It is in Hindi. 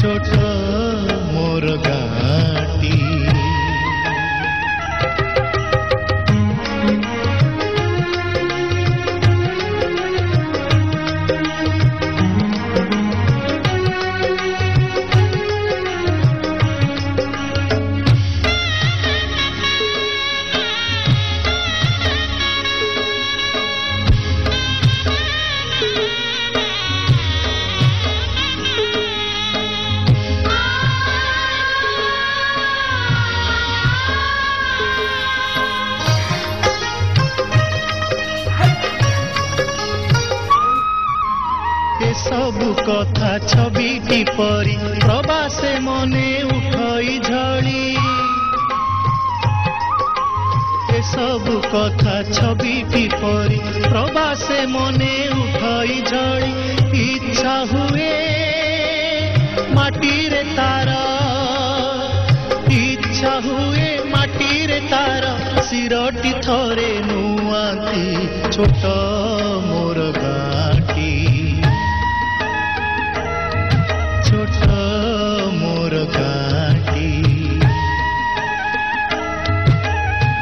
छोट मोर गाटी सबु कथा छविटी परी प्रवासे मने उठई झड़ी ए सबु कथा छविटी परी प्रवासे मने उठई झड़ी इच्छा हुए माटी रे तारा इच्छा हुए माटी रे तारा सिरटी थरे नुआती छोट